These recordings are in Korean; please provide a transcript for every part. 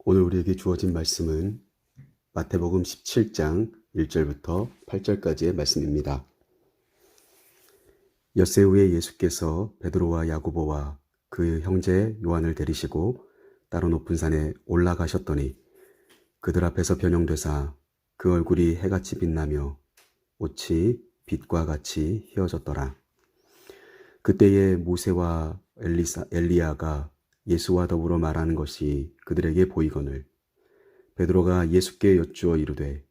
오늘 우리에게 주어진 말씀은 마태복음 17장 1절부터 8절까지의 말씀입니다. 엿새 후에 예수께서 베드로와 야고보와 그 형제 요한을 데리시고 따로 높은 산에 올라가셨더니 그들 앞에서 변형되사 그 얼굴이 해같이 빛나며 옷이 빛과 같이 휘어졌더라. 그때에 모세와 엘리야가 예수와 더불어 말하는 것이 그들에게 보이거늘 베드로가 예수께 여쭈어 이르되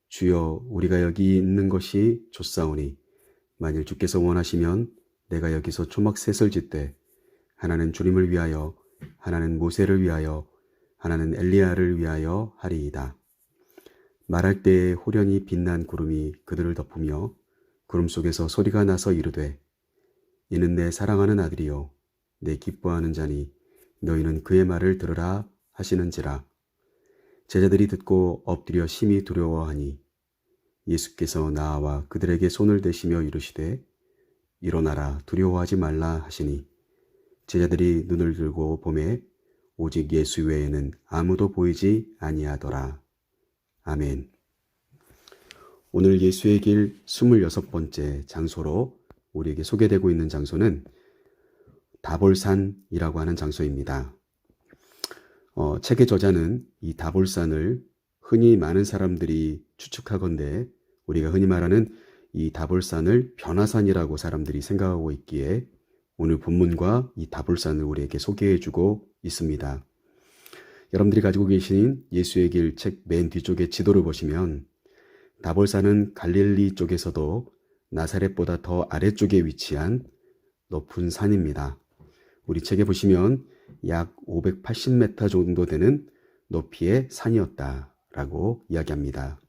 주여 우리가 여기 있는 것이 좋사오니 만일 주께서 원하시면 내가 여기서 초막셋을 짓되 하나는 주님을 위하여 하나는 모세를 위하여 하나는 엘리야를 위하여 하리이다. 말할 때에 호련히 빛난 구름이 그들을 덮으며 구름 속에서 소리가 나서 이르되 이는 내 사랑하는 아들이요 내 기뻐하는 자니 너희는 그의 말을 들으라 하시는지라. 제자들이 듣고 엎드려 심히 두려워하니 예수께서 나와 그들에게 손을 대시며 이르시되 일어나라 두려워하지 말라 하시니 제자들이 눈을 들고 보매 오직 예수 외에는 아무도 보이지 아니하더라. 아멘. 오늘 예수의 길 26번째 장소로 우리에게 소개되고 있는 장소는 다볼산이라고 하는 장소입니다. 책의 저자는 이 다볼산을 흔히 많은 사람들이 추측하건대 우리가 흔히 말하는 이 다볼산을 변화산이라고 사람들이 생각하고 있기에 오늘 본문과 이 다볼산을 우리에게 소개해주고 있습니다. 여러분들이 가지고 계신 예수의 길 책 맨 뒤쪽에 지도를 보시면 다볼산은 갈릴리 쪽에서도 나사렛보다 더 아래쪽에 위치한 높은 산입니다. 우리 책에 보시면 약 580m 정도 되는 높이의 산이었다라고 이야기합니다.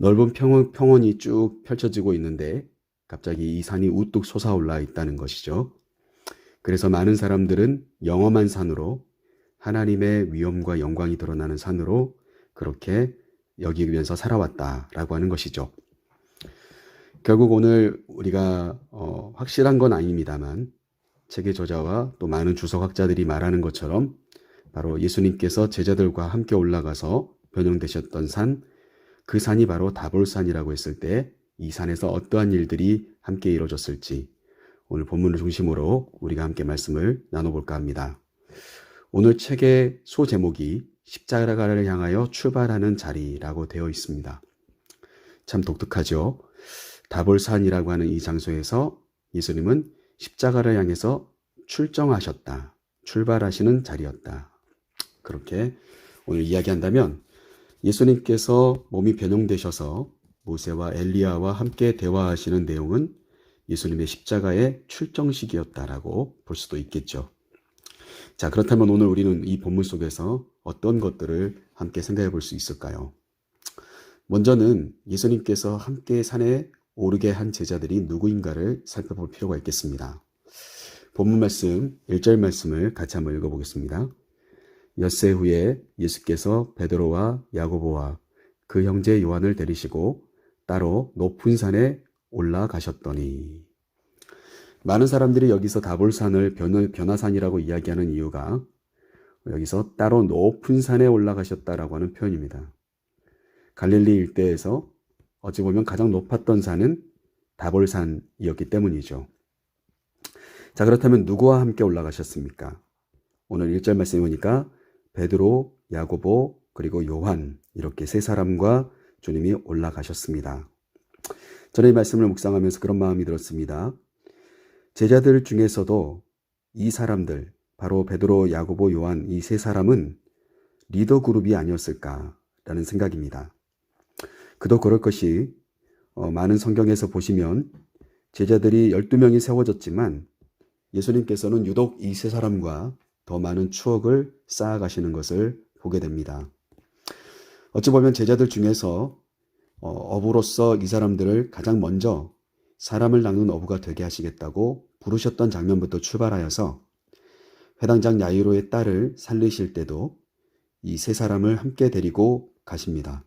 넓은 평원이 쭉 펼쳐지고 있는데 갑자기 이 산이 우뚝 솟아올라 있다는 것이죠. 그래서 많은 사람들은 영험한 산으로 하나님의 위엄과 영광이 드러나는 산으로 그렇게 여기면서 살아왔다라고 하는 것이죠. 결국 오늘 우리가 확실한 건 아닙니다만 책의 저자와 또 많은 주석학자들이 말하는 것처럼 바로 예수님께서 제자들과 함께 올라가서 변형되셨던 산, 그 산이 바로 다볼산이라고 했을 때 이 산에서 어떠한 일들이 함께 이루어졌을지 오늘 본문을 중심으로 우리가 함께 말씀을 나눠볼까 합니다. 오늘 책의 소제목이 십자가를 향하여 출발하는 자리라고 되어 있습니다. 참 독특하죠. 다볼산이라고 하는 이 장소에서 예수님은 십자가를 향해서 출정하셨다. 출발하시는 자리였다. 그렇게 오늘 이야기한다면 예수님께서 몸이 변형되셔서 모세와 엘리야와 함께 대화하시는 내용은 예수님의 십자가의 출정식이었다라고 볼 수도 있겠죠. 자, 그렇다면 오늘 우리는 이 본문 속에서 어떤 것들을 함께 생각해 볼 수 있을까요? 먼저는 예수님께서 함께 산에 오르게 한 제자들이 누구인가를 살펴볼 필요가 있겠습니다. 본문 말씀 1절 말씀을 같이 한번 읽어보겠습니다. 엿새 후에 예수께서 베드로와 야고보와 그 형제 요한을 데리시고 따로 높은 산에 올라가셨더니. 많은 사람들이 여기서 다볼산을 변화산이라고 이야기하는 이유가 여기서 따로 높은 산에 올라가셨다라고 하는 표현입니다. 갈릴리 일대에서 어찌 보면 가장 높았던 산은 다볼산이었기 때문이죠. 자, 그렇다면 누구와 함께 올라가셨습니까? 오늘 1절 말씀에 보니까 베드로, 야고보, 그리고 요한 이렇게 세 사람과 주님이 올라가셨습니다. 저는 이 말씀을 묵상하면서 그런 마음이 들었습니다. 제자들 중에서도 이 사람들, 바로 베드로, 야고보, 요한 이 세 사람은 리더 그룹이 아니었을까라는 생각입니다. 그도 그럴 것이 많은 성경에서 보시면 제자들이 12명이 세워졌지만 예수님께서는 유독 이 세 사람과 더 많은 추억을 쌓아가시는 것을 보게 됩니다. 어찌 보면 제자들 중에서 어부로서 이 사람들을 가장 먼저 사람을 낚는 어부가 되게 하시겠다고 부르셨던 장면부터 출발하여서 회당장 야이로의 딸을 살리실 때도 이 세 사람을 함께 데리고 가십니다.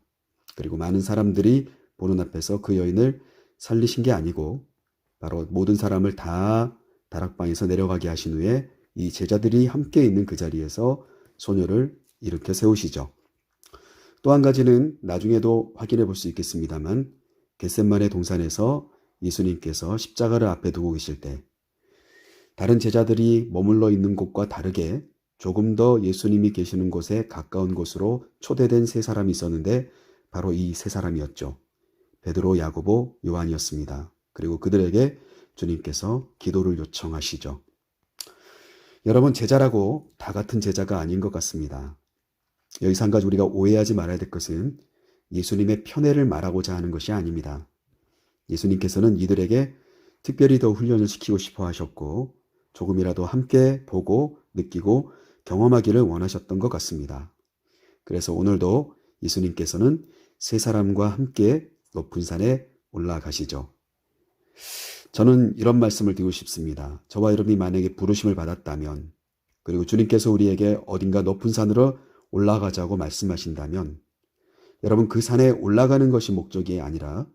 그리고 많은 사람들이 보는 앞에서 그 여인을 살리신 게 아니고 바로 모든 사람을 다 다락방에서 내려가게 하신 후에 이 제자들이 함께 있는 그 자리에서 소녀를 이렇게 세우시죠. 또 한 가지는 나중에도 확인해 볼 수 있겠습니다만 겟셋마네 동산에서 예수님께서 십자가를 앞에 두고 계실 때 다른 제자들이 머물러 있는 곳과 다르게 조금 더 예수님이 계시는 곳에 가까운 곳으로 초대된 세 사람이 있었는데 바로 이 세 사람이었죠. 베드로, 야고보, 요한이었습니다. 그리고 그들에게 주님께서 기도를 요청하시죠. 여러분, 제자라고 다 같은 제자가 아닌 것 같습니다. 여기서 한 가지 우리가 오해하지 말아야 될 것은 예수님의 편애를 말하고자 하는 것이 아닙니다. 예수님께서는 이들에게 특별히 더 훈련을 시키고 싶어 하셨고 조금이라도 함께 보고 느끼고 경험하기를 원하셨던 것 같습니다. 그래서 오늘도 예수님께서는 세 사람과 함께 높은 산에 올라가시죠. 저는 이런 말씀을 드리고 싶습니다. 저와 여러분이 만약에 부르심을 받았다면 그리고 주님께서 우리에게 어딘가 높은 산으로 올라가자고 말씀하신다면 여러분 그 산에 올라가는 것이 목적이 아니라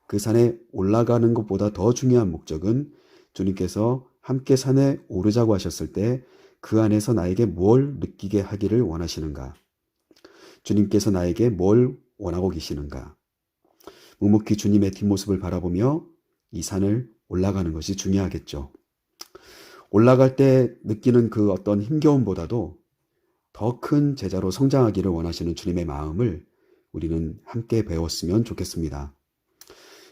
그 산에 올라가는 것보다 더 중요한 목적은 주님께서 함께 산에 오르자고 하셨을 때 그 안에서 나에게 뭘 느끼게 하기를 원하시는가? 주님께서 나에게 뭘 원하고 계시는가? 묵묵히 주님의 뒷모습을 바라보며 이 산을 올라가는 것이 중요하겠죠. 올라갈 때 느끼는 그 어떤 힘겨움보다도 더 큰 제자로 성장하기를 원하시는 주님의 마음을 우리는 함께 배웠으면 좋겠습니다.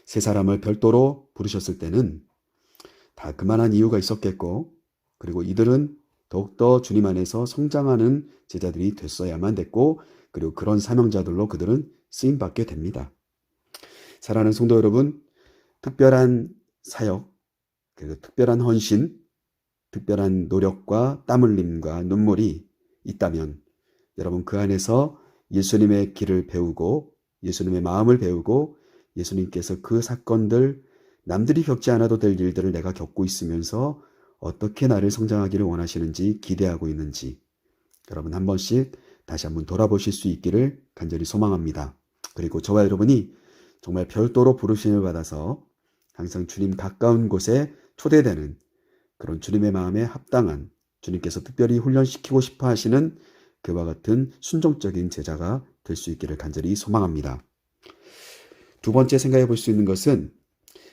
세 사람을 별도로 부르셨을 때는 다 그만한 이유가 있었겠고 그리고 이들은 더욱더 주님 안에서 성장하는 제자들이 됐어야만 됐고 그리고 그런 사명자들로 그들은 쓰임받게 됩니다. 사랑하는 성도 여러분, 특별한 사역, 그리고 특별한 헌신, 특별한 노력과 땀 흘림과 눈물이 있다면 여러분 그 안에서 예수님의 길을 배우고 예수님의 마음을 배우고 예수님께서 그 사건들 남들이 겪지 않아도 될 일들을 내가 겪고 있으면서 어떻게 나를 성장하기를 원하시는지 기대하고 있는지 여러분 한 번씩 다시 한번 돌아보실 수 있기를 간절히 소망합니다. 그리고 저와 여러분이 정말 별도로 부르심을 받아서 항상 주님 가까운 곳에 초대되는 그런 주님의 마음에 합당한 주님께서 특별히 훈련시키고 싶어 하시는 그와 같은 순종적인 제자가 될 수 있기를 간절히 소망합니다. 두 번째 생각해 볼 수 있는 것은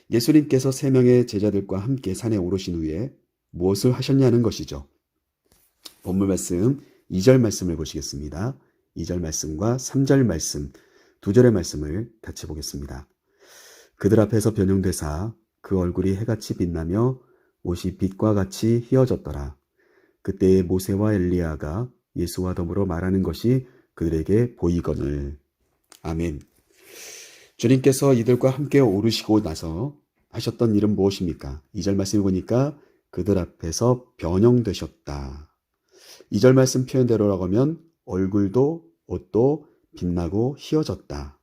예수님께서 세 명의 제자들과 함께 산에 오르신 후에 무엇을 하셨냐는 것이죠. 본문 말씀 2절 말씀을 보시겠습니다. 2절 말씀과 3절 말씀, 두 절의 말씀을 같이 보겠습니다. 그들 앞에서 변형되사 그 얼굴이 해같이 빛나며 옷이 빛과 같이 휘어졌더라. 그때에 모세와 엘리야가 예수와 더불어 말하는 것이 그들에게 보이거늘. 아멘. 주님께서 이들과 함께 오르시고 나서 하셨던 일은 무엇입니까? 2절 말씀을 보니까 그들 앞에서 변형되셨다. 2절 말씀 표현대로라고 하면 얼굴도 옷도 빛나고 휘어졌다.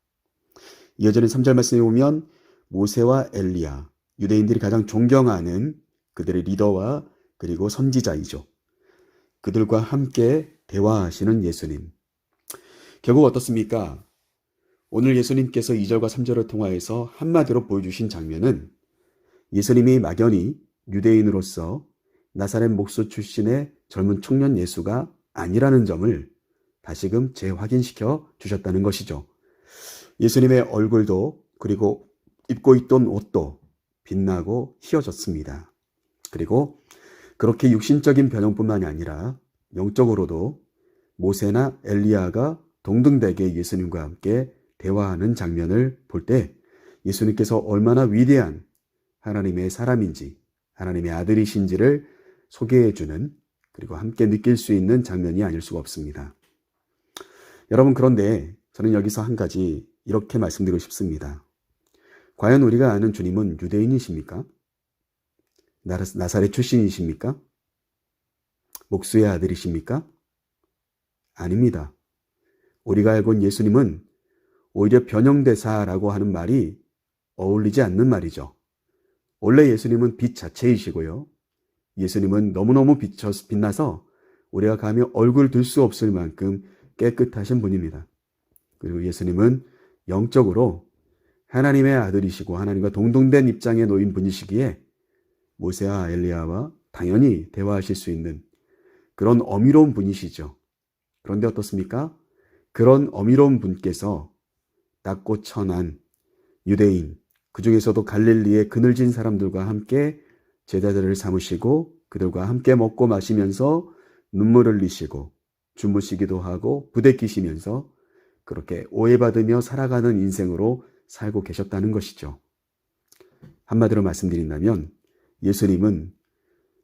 이어지는 3절 말씀에 보면 모세와 엘리야, 유대인들이 가장 존경하는 그들의 리더와 그리고 선지자이죠. 그들과 함께 대화하시는 예수님. 결국 어떻습니까? 오늘 예수님께서 2절과 3절을 통하여서 한마디로 보여주신 장면은 예수님이 막연히 유대인으로서 나사렛 목소 출신의 젊은 청년 예수가 아니라는 점을 다시금 재확인시켜 주셨다는 것이죠. 예수님의 얼굴도 그리고 입고 있던 옷도 빛나고 휘어졌습니다. 그리고 그렇게 육신적인 변형뿐만이 아니라 영적으로도 모세나 엘리야가 동등되게 예수님과 함께 대화하는 장면을 볼 때 예수님께서 얼마나 위대한 하나님의 사람인지 하나님의 아들이신지를 소개해주는 그리고 함께 느낄 수 있는 장면이 아닐 수가 없습니다. 여러분 그런데 저는 여기서 한 가지 이렇게 말씀드리고 싶습니다. 과연 우리가 아는 주님은 유대인이십니까? 나사렛 출신이십니까? 목수의 아들이십니까? 아닙니다. 우리가 알고 있는 예수님은 오히려 변형대사라고 하는 말이 어울리지 않는 말이죠. 원래 예수님은 빛 자체이시고요. 예수님은 너무너무 빛나서 우리가 감히 얼굴 들 수 없을 만큼 깨끗하신 분입니다. 그리고 예수님은 영적으로 하나님의 아들이시고 하나님과 동등된 입장에 놓인 분이시기에 모세와 엘리야와 당연히 대화하실 수 있는 그런 어미로운 분이시죠. 그런데 어떻습니까? 그런 어미로운 분께서 낮고 천한 유대인, 그 중에서도 갈릴리의 그늘진 사람들과 함께 제자들을 삼으시고 그들과 함께 먹고 마시면서 눈물을 흘리시고 주무시기도 하고 부대끼시면서 그렇게 오해받으며 살아가는 인생으로 살고 계셨다는 것이죠. 한마디로 말씀드린다면 예수님은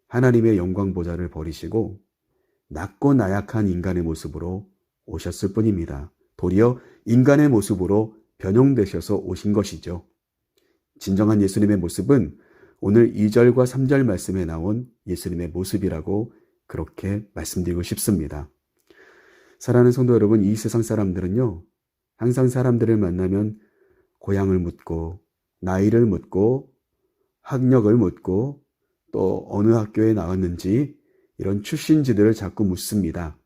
하나님의 영광 보좌를 버리시고 낮고 나약한 인간의 모습으로 오셨을 뿐입니다. 도리어 인간의 모습으로 변형되셔서 오신 것이죠. 진정한 예수님의 모습은 오늘 2절과 3절 말씀에 나온 예수님의 모습이라고 그렇게 말씀드리고 싶습니다. 사랑하는 성도 여러분, 이 세상 사람들은요, 항상 사람들을 만나면 고향을 묻고 나이를 묻고 학력을 묻고 또 어느 학교에 나왔는지 이런 출신지들을 자꾸 묻습니다.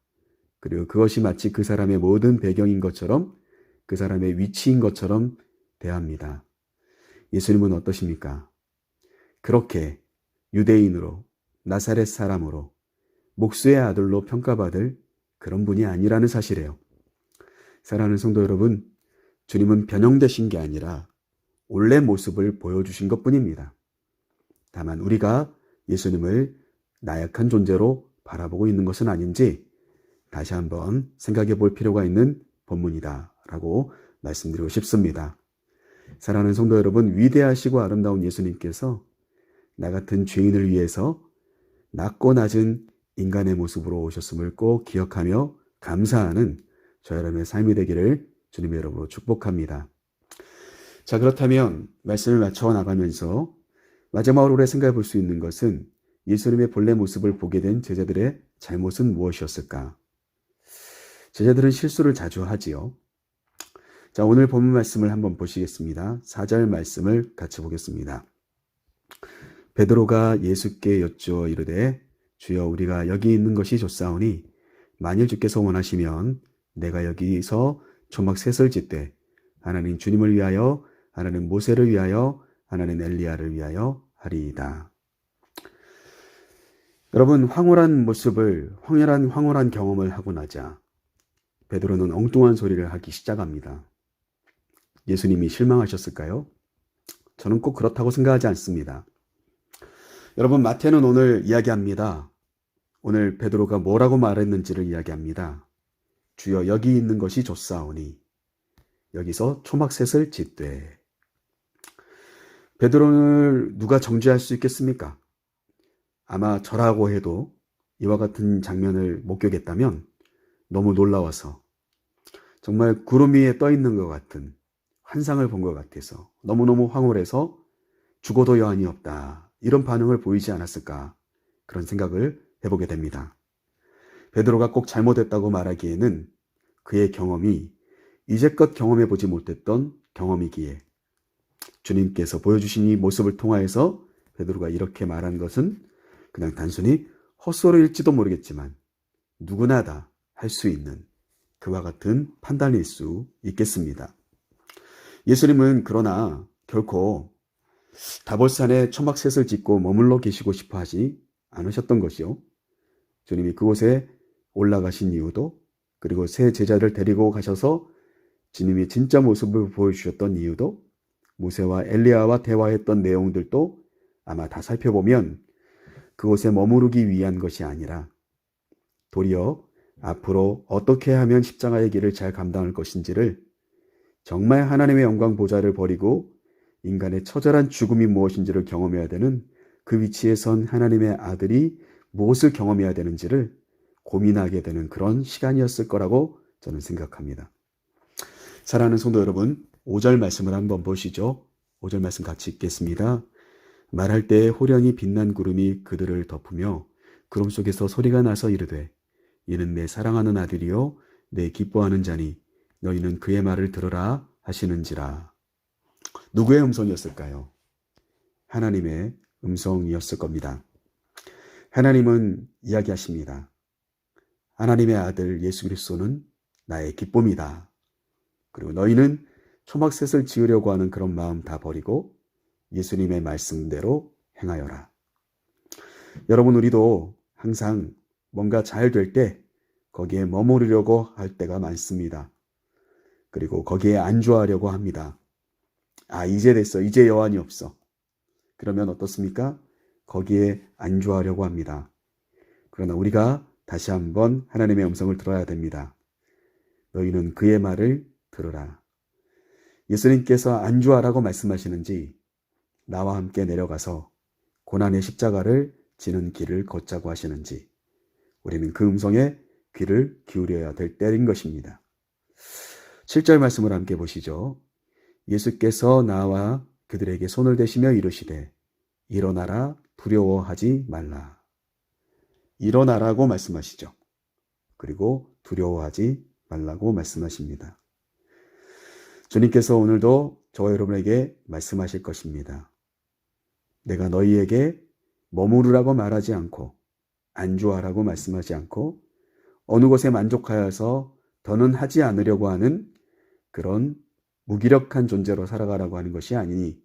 그리고 그것이 마치 그 사람의 모든 배경인 것처럼 그 사람의 위치인 것처럼 대합니다. 예수님은 어떠십니까? 그렇게 유대인으로 나사렛 사람으로 목수의 아들로 평가받을 그런 분이 아니라는 사실이에요. 사랑하는 성도 여러분, 주님은 변형되신 게 아니라 원래 모습을 보여주신 것뿐입니다. 다만 우리가 예수님을 나약한 존재로 바라보고 있는 것은 아닌지 다시 한번 생각해 볼 필요가 있는 본문이다라고 말씀드리고 싶습니다. 사랑하는 성도 여러분, 위대하시고 아름다운 예수님께서 나 같은 죄인을 위해서 낮고 낮은 인간의 모습으로 오셨음을 꼭 기억하며 감사하는 저 여러분의 삶이 되기를 주님의 이름으로 축복합니다. 자, 그렇다면 말씀을 맞춰 나가면서 마지막으로 우리가 생각해 볼 수 있는 것은 예수님의 본래 모습을 보게 된 제자들의 잘못은 무엇이었을까? 제자들은 실수를 자주 하지요. 자, 오늘 본문 말씀을 한번 보시겠습니다. 4절 말씀을 같이 보겠습니다. 베드로가 예수께 여쭈어 이르되 주여 우리가 여기 있는 것이 좋사오니 만일 주께서 원하시면 내가 여기서 초막 셋을 짓되 하나는 주님을 위하여 하나는 모세를 위하여 하나는 엘리야를 위하여 하리이다. 여러분, 황홀한 모습을 황홀한 경험을 하고 나자 베드로는 엉뚱한 소리를 하기 시작합니다. 예수님이 실망하셨을까요? 저는 꼭 그렇다고 생각하지 않습니다. 여러분, 마태는 오늘 이야기합니다. 오늘 베드로가 뭐라고 말했는지를 이야기합니다. 주여 여기 있는 것이 좋사오니 여기서 초막셋을 짓되. 베드로를 누가 정죄할 수 있겠습니까? 아마 저라고 해도 이와 같은 장면을 목격했다면 너무 놀라워서 정말 구름 위에 떠 있는 것 같은 환상을 본 것 같아서 너무너무 황홀해서 죽어도 여한이 없다, 이런 반응을 보이지 않았을까, 그런 생각을 해보게 됩니다. 베드로가 꼭 잘못했다고 말하기에는 그의 경험이 이제껏 경험해보지 못했던 경험이기에 주님께서 보여주신 이 모습을 통하여서 베드로가 이렇게 말한 것은 그냥 단순히 헛소리일지도 모르겠지만 누구나 다 할 수 있는 그와 같은 판단일 수 있겠습니다. 예수님은 그러나 결코 다볼산에 초막셋을 짓고 머물러 계시고 싶어 하지 않으셨던 것이요. 주님이 그곳에 올라가신 이유도, 그리고 새 제자를 데리고 가셔서 주님이 진짜 모습을 보여주셨던 이유도, 모세와 엘리야와 대화했던 내용들도 아마 다 살펴보면 그곳에 머무르기 위한 것이 아니라 도리어 앞으로 어떻게 하면 십자가의 길을 잘 감당할 것인지를, 정말 하나님의 영광 보좌를 버리고 인간의 처절한 죽음이 무엇인지를 경험해야 되는 그 위치에 선 하나님의 아들이 무엇을 경험해야 되는지를 고민하게 되는 그런 시간이었을 거라고 저는 생각합니다. 사랑하는 성도 여러분, 5절 말씀을 한번 보시죠. 5절 말씀 같이 읽겠습니다. 말할 때에 호련히 빛난 구름이 그들을 덮으며 구름 속에서 소리가 나서 이르되 이는 내 사랑하는 아들이요 내 기뻐하는 자니 너희는 그의 말을 들으라 하시는지라. 누구의 음성이었을까요? 하나님의 음성이었을 겁니다. 하나님은 이야기하십니다. 하나님의 아들 예수 그리스도는 나의 기쁨이다. 그리고 너희는 초막셋을 지으려고 하는 그런 마음 다 버리고 예수님의 말씀대로 행하여라. 여러분, 우리도 항상 뭔가 잘 될 때 거기에 머무르려고 할 때가 많습니다. 그리고 거기에 안주하려고 합니다. 아, 이제 됐어. 이제 여한이 없어. 그러면 어떻습니까? 거기에 안주하려고 합니다. 그러나 우리가 다시 한번 하나님의 음성을 들어야 됩니다. 너희는 그의 말을 들으라. 예수님께서 안주하라고 말씀하시는지 나와 함께 내려가서 고난의 십자가를 지는 길을 걷자고 하시는지 우리는 그 음성에 귀를 기울여야 될 때인 것입니다. 7절 말씀을 함께 보시죠. 예수께서 나와 그들에게 손을 대시며 이르시되 일어나라 두려워하지 말라. 일어나라고 말씀하시죠. 그리고 두려워하지 말라고 말씀하십니다. 주님께서 오늘도 저와 여러분에게 말씀하실 것입니다. 내가 너희에게 머무르라고 말하지 않고 안주하라고 말씀하지 않고 어느 곳에 만족하여서 더는 하지 않으려고 하는 그런 무기력한 존재로 살아가라고 하는 것이 아니니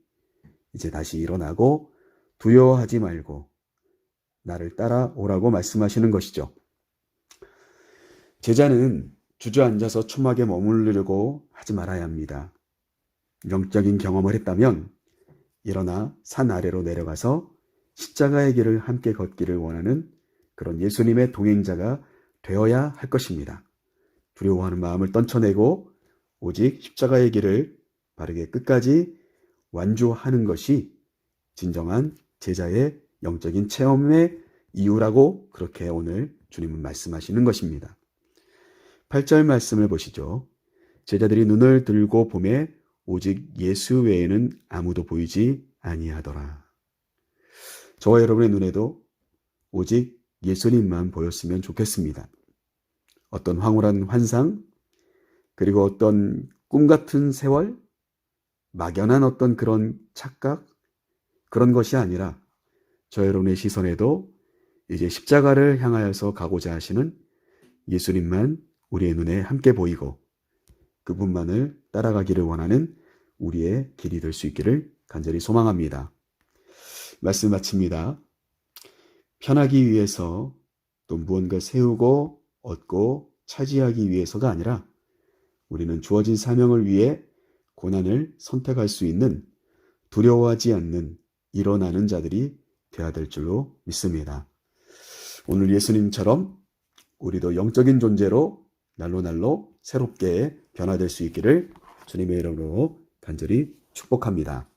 이제 다시 일어나고 두려워하지 말고 나를 따라오라고 말씀하시는 것이죠. 제자는 주저앉아서 초막에 머무르려고 하지 말아야 합니다. 영적인 경험을 했다면 일어나 산 아래로 내려가서 십자가의 길을 함께 걷기를 원하는 그런 예수님의 동행자가 되어야 할 것입니다. 두려워하는 마음을 떨쳐내고 오직 십자가의 길을 바르게 끝까지 완주하는 것이 진정한 제자의 영적인 체험의 이유라고 그렇게 오늘 주님은 말씀하시는 것입니다. 8절 말씀을 보시죠. 제자들이 눈을 들고 보매 오직 예수 외에는 아무도 보이지 아니하더라. 저와 여러분의 눈에도 오직 예수님만 보였으면 좋겠습니다. 어떤 황홀한 환상, 그리고 어떤 꿈 같은 세월, 막연한 어떤 그런 착각, 그런 것이 아니라 저 여러분의 시선에도 이제 십자가를 향하여서 가고자 하시는 예수님만 우리의 눈에 함께 보이고 그분만을 따라가기를 원하는 우리의 길이 될 수 있기를 간절히 소망합니다. 말씀 마칩니다. 편하기 위해서 또 무언가 세우고 얻고 차지하기 위해서가 아니라 우리는 주어진 사명을 위해 고난을 선택할 수 있는 두려워하지 않는 일어나는 자들이 되어야 될 줄로 믿습니다. 오늘 예수님처럼 우리도 영적인 존재로 날로 새롭게 변화될 수 있기를 주님의 이름으로 간절히 축복합니다.